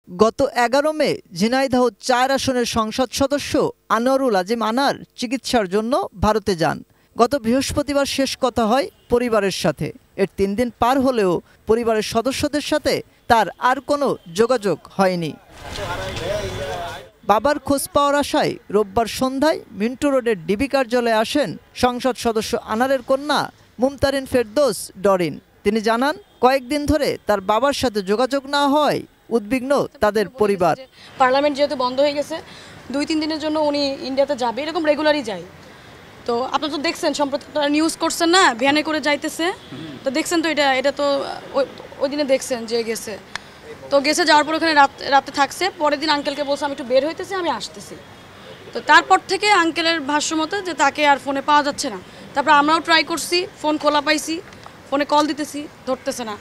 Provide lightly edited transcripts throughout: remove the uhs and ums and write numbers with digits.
গত 11 মে ঝিনাইদহ 4 আসনের সংসদ সদস্য আনোয়ারুল আজিম আনার চিকিৎসার জন্য ভারতে যান। গত বৃহস্পতিবার শেষ কথা হয় পরিবারের সাথে। এর 3 দিন পার হলেও পরিবারের সদস্যদের সাথে তার আর কোনো যোগাযোগ হয়নি। বাবার খোঁজ পাওয়ার আশায় রোববার সন্ধ্যায় মিন্টু রোডের ডিবি কার্যালয়ে আসেন সংসদ সদস্য আনারের কন্যা মুমতারিন ফেরদৌস ডরিন। তিনি জানান, কয়েকদিন ধরে তার বাবার সাথে যোগাযোগ না হয় উদ্বিগ্ন তাদের পরিবার। পার্লামেন্ট যেহেতু বন্ধ হয়ে গেছে, 2-3 দিনের জন্য উনি ইন্ডিয়াতে যাবে, এরকম রেগুলারই যায়। তো আপনারা তো দেখছেন, সম্প্রতি নিউজ করছেন না, ভ্যানে করে যাইতেছে, তো দেখছেন তো, এটা তো ওই দিনে দেখছেন যে গেছে। তো গেছে, যাওয়ার পর ওখানে রাতে থাকছে। পরের দিন আঙ্কেলকে বলছে আমি একটু বের হইতেছি, আমি আসতেছি। তো তারপর থেকে আঙ্কেলের ভাষ্য মতো যে তাকে আর ফোনে পাওয়া যাচ্ছে না। তারপর আমরাও ট্রাই করছি, ফোন খোলা পাইছি, ফোনে কল দিতেছি, ধরতেছে না,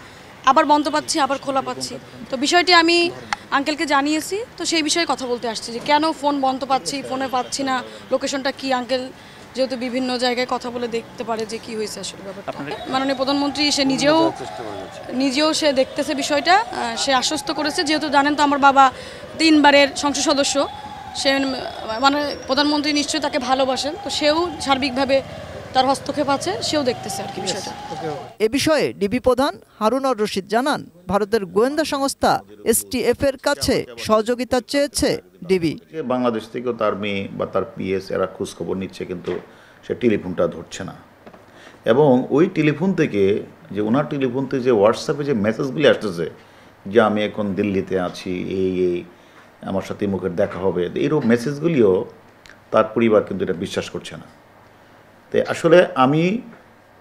আবার বন্ধ পাচ্ছি, আবার খোলা পাচ্ছি। তো বিষয়টি আমি আঙ্কেলকে জানিয়েছি, তো সেই বিষয়ে কথা বলতে আসছি যে কেন ফোন বন্ধ পাচ্ছি, ফোনে পাচ্ছি না, লোকেশনটা কি। আঙ্কেল যেহেতু বিভিন্ন জায়গায় কথা বলে দেখতে পারে যে কি হয়েছে আসলে ব্যাপারটা। মাননীয় প্রধানমন্ত্রী সে নিজেও সে দেখতেছে বিষয়টা, সে আশ্বস্ত করেছে। যেহেতু জানেন তো আমার বাবা 3 বারের সংসদ সদস্য, সে মানে প্রধানমন্ত্রী নিশ্চয়ই তাকে ভালোবাসেন, তো সেও সার্বিকভাবে তার হস্তক্ষেপ আছে, সেও দেখতেছে আর কি বিষয়টা। এ বিষয়ে ডিবি প্রধান হারুনুর রশিদ জানান, ভারতের গোয়েন্দা সংস্থা এসটিএফ এর কাছে সহযোগিতা চেয়েছে ডিবি। বাংলাদেশ থেকেও তার মেয়ে বা তার পিএস এরা খোঁজখবর নিচ্ছে, কিন্তু সে টেলিফোনটা ধরছে না। এবং ওই টেলিফোন থেকে যে ওনার টেলিফোন থেকে যে হোয়াটসঅ্যাপে যে মেসেজগুলি আসতেছে যে আমি এখন দিল্লিতে আছি, এই আমার সাথে মুখের দেখা হবে, এইরকম মেসেজগুলিও তার পরিবার কিন্তু এটা বিশ্বাস করছে না। তো আসলে আমি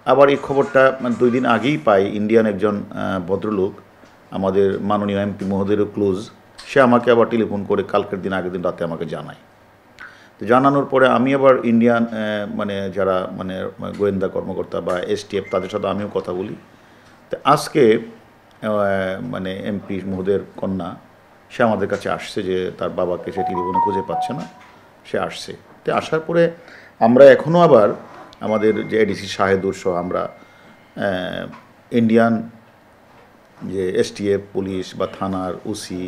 আবার এই খবরটা 2 দিন আগেই পাই। ইন্ডিয়ান একজন ভদ্রলোক, আমাদের মাননীয় এমপি মহোদয়েরও ক্লোজ, সে আমাকে আবার টেলিফোন করে কালকের দিন আগের দিন রাতে আমাকে জানায়। তো জানানোর পরে আমি আবার ইন্ডিয়ান যারা গোয়েন্দা কর্মকর্তা বা এসটিএফ তাদের সাথে আমিও কথা বলি। তো আজকে এমপি মহোদয়ের কন্যা সে আমাদের কাছে আসছে যে তার বাবাকে সে টেলিফোনে খুঁজে পাচ্ছে না, সে আসছে। তো আসার পরে আমরা এখনও আবার আমাদের যে এডিসি শাহেদুর সহ আমরা ইন্ডিয়ান যে এসটিএফ পুলিশ বা থানার ওসি,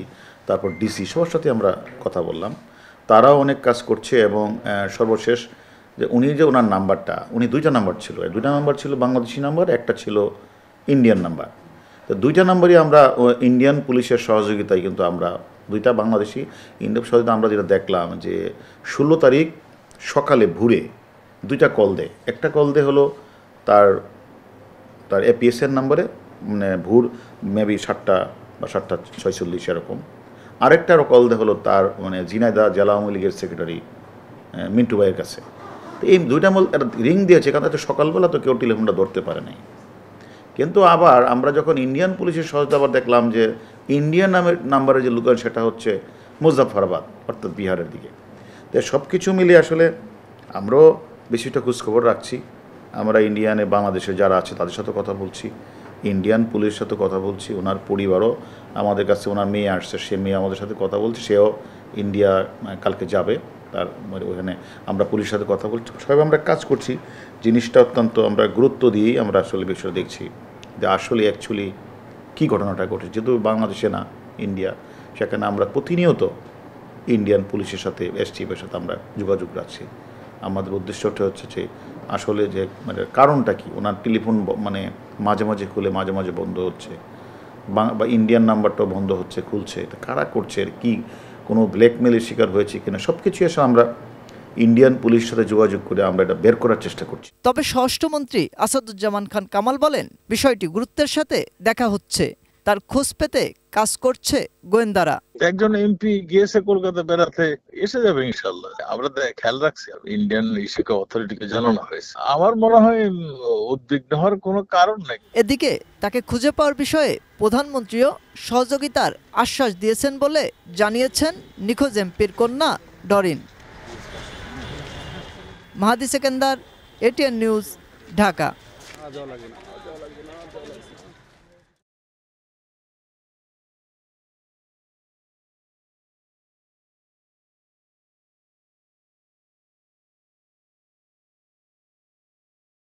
তারপর ডিসি সবার সাথে আমরা কথা বললাম। তারাও অনেক কাজ করছে। এবং সর্বশেষ যে উনি যে ওনার নাম্বারটা, উনি 2টা নাম্বার ছিল, 2টা নাম্বার ছিল বাংলাদেশি নাম্বার, একটা ছিল ইন্ডিয়ান নাম্বার। তো 2টা নাম্বারই আমরা ইন্ডিয়ান পুলিশের সহযোগিতায় কিন্তু আমরা 2টা বাংলাদেশি ইন্ডিয়ান সহযোগিতা আমরা যেটা দেখলাম যে 16 তারিখ সকালে ভোরে 2টা কল দেয়। একটা কল দেয় হলো তার এপিএসের নাম্বারে, ভোর মেবি 7টা বা 7:46 এরকম। আরেকটারও কল দেয় হলো তার ঝিনাইদহ জেলা আওয়ামী লীগের সেক্রেটারি মিন্টু ভাইয়ের কাছে। তো এই 2টা রিং দিয়েছে, কারণ এত সকালবেলা তো কেউ টেলিফোনটা ধরতে পারে নাই। কিন্তু আবার আমরা যখন ইন্ডিয়ান পুলিশের সহায়তা আবার দেখলাম যে ইন্ডিয়ান নাম্বারে যে লোকাল সেটা হচ্ছে মুজাফফরাবাদ, অর্থাৎ বিহারের দিকে। তো সব কিছু মিলিয়ে আসলে আমরাও বেশিটা খোঁজখবর রাখছি। আমরা ইন্ডিয়ানে বাংলাদেশে যারা আছে তাদের সাথে কথা বলছি, ইন্ডিয়ান পুলিশের সাথে কথা বলছি। ওনার পরিবারও আমাদের কাছে, ওনার মেয়ে আসছে, সে মেয়ে আমাদের সাথে কথা বলছে, সেও ইন্ডিয়া কালকে যাবে। তার ওখানে আমরা পুলিশের সাথে কথা বলছি, সবাই আমরা কাজ করছি। জিনিসটা অত্যন্ত আমরা গুরুত্ব দিয়েই আমরা আসলে বিষয়টা দেখছি যে আসলে অ্যাকচুয়ালি কী ঘটনাটা ঘটেছে। যেহেতু বাংলাদেশে না, ইন্ডিয়া, সেখানে আমরা প্রতিনিয়ত ইন্ডিয়ান পুলিশের সাথে এসটিএফের সাথে আমরা যোগাযোগ রাখছি। আমাদের উদ্দেশ্যটা হচ্ছে যে আসলে যে কারণটা কি, ওনার টেলিফোন মাঝে মাঝে খুলে মাঝে মাঝে বন্ধ হচ্ছে, বা ইন্ডিয়ান নাম্বারটাও বন্ধ হচ্ছে, খুলছে, এটা কারা করছে, আর কি কোনো ব্ল্যাকমেলের শিকার হয়েছে কিনা, সব কিছু এসে আমরা ইন্ডিয়ান পুলিশের সাথে যোগাযোগ করে আমরা এটা বের করার চেষ্টা করছি। তবে স্বরাষ্ট্রমন্ত্রী আসাদুজ্জামান খান কামাল বলেন, বিষয়টি গুরুত্বের সাথে দেখা হচ্ছে, তার খোঁজ পেতে কাজ করছে গোয়েন্দারা। একজন এমপি গিয়েছে কলকাতা বেড়াতে, এসে যাবে ইনশাল্লাহ। আমরা খেয়াল রাখছি, ইন্ডিয়ান ইস্যুকে অথরিটিকে জানানো হয়েছে। আমার মনে হয় উদ্বিগ্ন হওয়ার কোনো কারণ নেই। এদিকে তাকে খুঁজে পাওয়ার বিষয়ে প্রধানমন্ত্রীও সহযোগিতার আশ্বাস দিয়েছেন বলে জানিয়েছেন নিখোঁজ এমপির কন্যা ডরিন। মাহাদি সেকেন্দার, এটিএন নিউজ, ঢাকা।